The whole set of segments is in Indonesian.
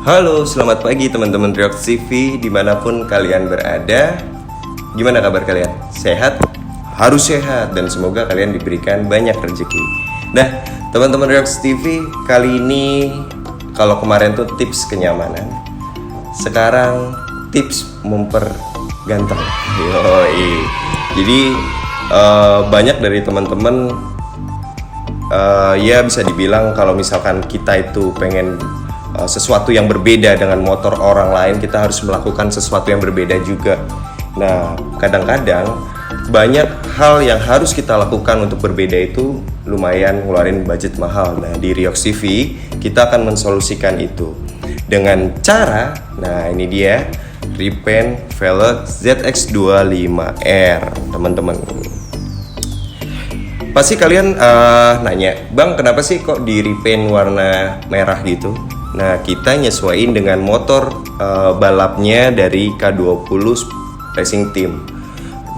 Halo, selamat pagi teman-teman Riox TV dimanapun kalian berada. Gimana kabar kalian? Sehat? Harus sehat dan semoga kalian diberikan banyak rezeki. Nah, teman-teman Riox TV, kali ini kalau kemarin tuh tips kenyamanan, sekarang tips memperganteng. Yoi. Jadi banyak dari teman-teman ya bisa dibilang kalau misalkan kita itu pengen sesuatu yang berbeda dengan motor orang lain, kita harus melakukan sesuatu yang berbeda juga. Nah, kadang-kadang banyak hal yang harus kita lakukan untuk berbeda itu lumayan ngeluarin budget mahal. Nah, di Riox TV kita akan mensolusikan itu dengan cara, nah ini dia, repaint velg ZX25R, teman-teman. Pasti kalian nanya, Bang, kenapa sih kok di repaint warna merah gitu? Nah, kita nyesuaiin dengan motor balapnya dari K20 Racing Team.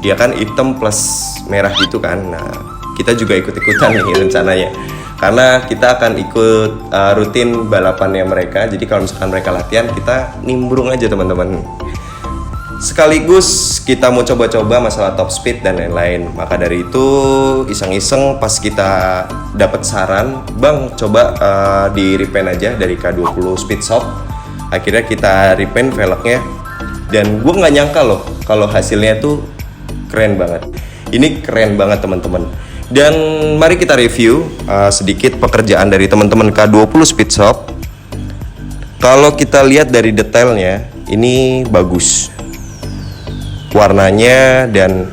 Dia kan hitam plus merah gitu kan. Nah, kita juga ikut-ikutan nih rencananya. Karena kita akan ikut rutin balapannya mereka. Jadi kalau misalkan mereka latihan, kita nimbrung aja teman-teman. Sekaligus kita mau coba-coba masalah top speed dan lain-lain. Maka dari itu iseng-iseng pas kita dapat saran, Bang coba di repaint aja dari K20 Speed Shop. Akhirnya kita repaint velgnya. Dan gue nggak nyangka loh kalau hasilnya tuh keren banget. Ini keren banget teman-teman. Dan mari kita review sedikit pekerjaan dari teman-teman K20 Speed Shop. Kalau kita lihat dari detailnya, ini bagus warnanya. Dan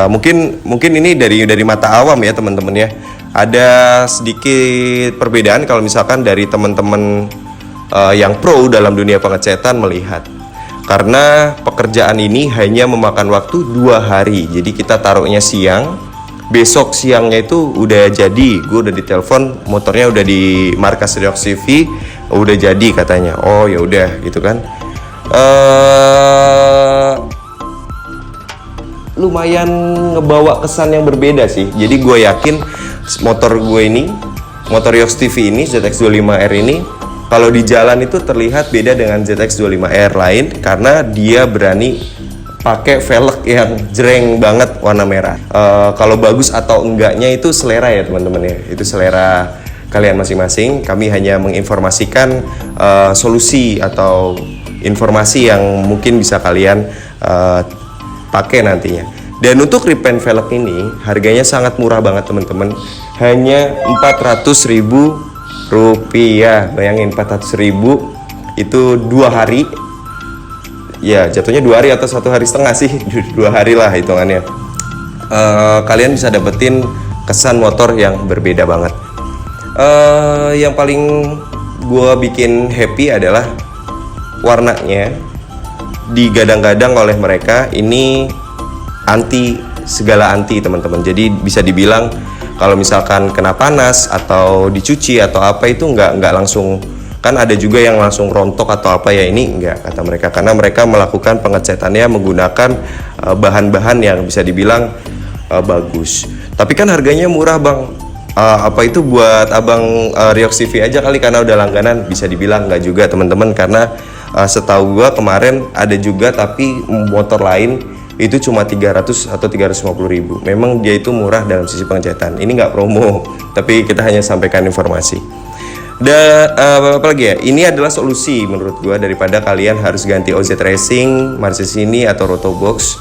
mungkin ini dari mata awam ya teman-teman ya, ada sedikit perbedaan kalau misalkan dari teman-teman yang pro dalam dunia pengecetan melihat, karena pekerjaan ini hanya memakan waktu 2 hari. Jadi kita taruhnya siang, besok siangnya itu udah jadi. Gue udah ditelepon, motornya udah di markas Riox TV, udah jadi katanya. Oh ya udah gitu kan. Lumayan ngebawa kesan yang berbeda sih. Jadi gue yakin motor gue ini, motor Riox TV ini, ZX25R ini, kalau di jalan itu terlihat beda dengan ZX25R lain karena dia berani pakai velg yang jreng banget warna merah. Kalau bagus atau enggaknya itu selera ya teman-teman ya. Itu selera kalian masing-masing. Kami hanya menginformasikan solusi atau informasi yang mungkin bisa kalian pakai nantinya. Dan untuk repaint velg ini harganya sangat murah banget teman-teman, hanya 400.000 rupiah. Bayangin 400.000 itu 2 hari ya, jatuhnya 2 hari atau 1 hari setengah sih. 2 hari lah hitungannya. Kalian bisa dapetin kesan motor yang berbeda banget. Yang paling gue bikin happy adalah warnanya. Digadang-gadang oleh mereka ini segala anti teman-teman. Jadi bisa dibilang kalau misalkan kena panas atau dicuci atau apa itu nggak langsung, kan ada juga yang langsung rontok atau apa ya, ini nggak kata mereka, karena mereka melakukan pengecetannya menggunakan bahan-bahan yang bisa dibilang bagus. Tapi kan harganya murah Bang. Apa itu buat abang Riox TV aja kali karena udah langganan? Bisa dibilang nggak juga teman-teman, karena setahu gua kemarin ada juga tapi motor lain itu cuma 300 atau 350.000. Memang dia itu murah dalam sisi pengecetan. Ini nggak promo, tapi kita hanya sampaikan informasi. Dan apa lagi ya? Ini adalah solusi menurut gua daripada kalian harus ganti OZ Racing, Marchesini atau Rotobox.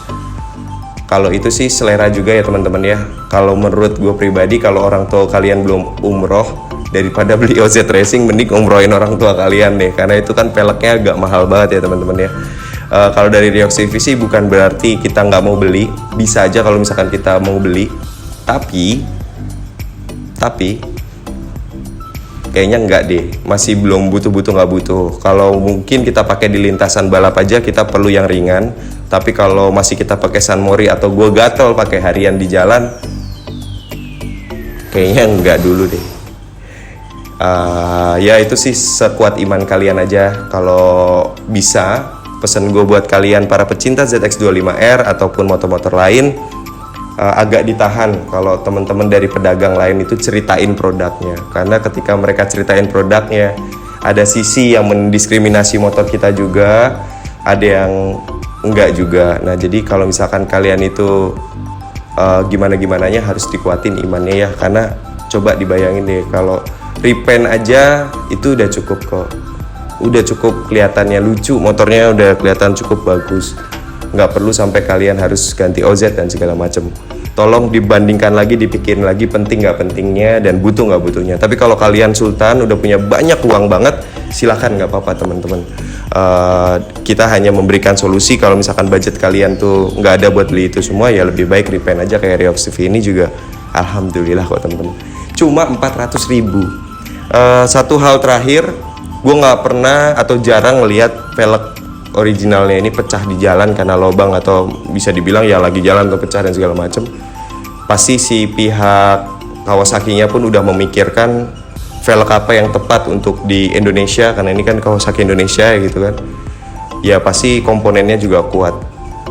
Kalau itu sih selera juga ya teman-teman ya. Kalau menurut gue pribadi, kalau orang tua kalian belum umroh, daripada beli OZ Racing mending umrohin orang tua kalian deh, karena itu kan peleknya agak mahal banget ya teman-teman ya. Kalau dari Riox TV sih bukan berarti kita nggak mau beli, bisa aja kalau misalkan kita mau beli, tapi kayaknya nggak deh, masih belum nggak butuh. Kalau mungkin kita pakai di lintasan balap aja kita perlu yang ringan, tapi kalau masih kita pakai San Mori atau gue gatel pakai harian di jalan, kayaknya nggak dulu deh. Ya itu sih sekuat iman kalian aja. Kalau bisa, pesan gue buat kalian para pecinta ZX25R ataupun motor-motor lain, agak ditahan kalau teman-teman dari pedagang lain itu ceritain produknya, karena ketika mereka ceritain produknya ada sisi yang mendiskriminasi motor kita juga, ada yang enggak juga. Nah, jadi kalau misalkan kalian itu gimana-gimananya harus dikuatin imannya ya, karena coba dibayangin deh kalau repaint aja itu udah cukup kok. Udah cukup kelihatannya lucu, motornya udah kelihatan cukup bagus. Nggak perlu sampai kalian harus ganti OZ dan segala macam. Tolong dibandingkan lagi, dipikirin lagi penting nggak pentingnya dan butuh nggak butuhnya. Tapi kalau kalian sultan udah punya banyak uang banget, silakan, nggak apa-apa teman-teman. Kita hanya memberikan solusi kalau misalkan budget kalian tuh nggak ada buat beli itu semua, ya lebih baik repaint aja kayak Riox TV ini juga. Alhamdulillah kok teman-teman. Cuma 400.000. Satu hal terakhir, gue nggak pernah atau jarang ngelihat velg originalnya ini pecah di jalan karena lubang, atau bisa dibilang ya lagi jalan atau pecah dan segala macem. Pasti si pihak Kawasaki-nya pun udah memikirkan velg apa yang tepat untuk di Indonesia, karena ini kan Kawasaki Indonesia ya gitu kan. Ya pasti komponennya juga kuat.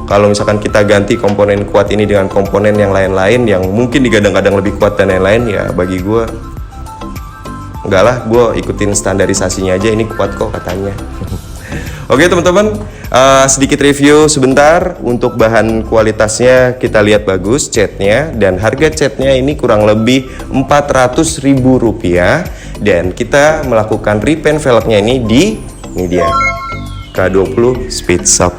Kalau misalkan kita ganti komponen kuat ini dengan komponen yang lain-lain yang mungkin digadang-gadang lebih kuat dan lain-lain, ya bagi gue enggak lah, gue ikutin standarisasinya aja, ini kuat kok katanya. Oke teman-teman, sedikit review sebentar untuk bahan kualitasnya, kita lihat bagus catnya, dan harga catnya ini kurang lebih Rp400.000, dan kita melakukan repaint velgnya ini dia K20 Speed Shop.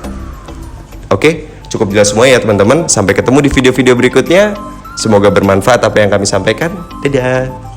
Oke, cukup jelas semua ya teman-teman. Sampai ketemu di video-video berikutnya. Semoga bermanfaat apa yang kami sampaikan. Dadah.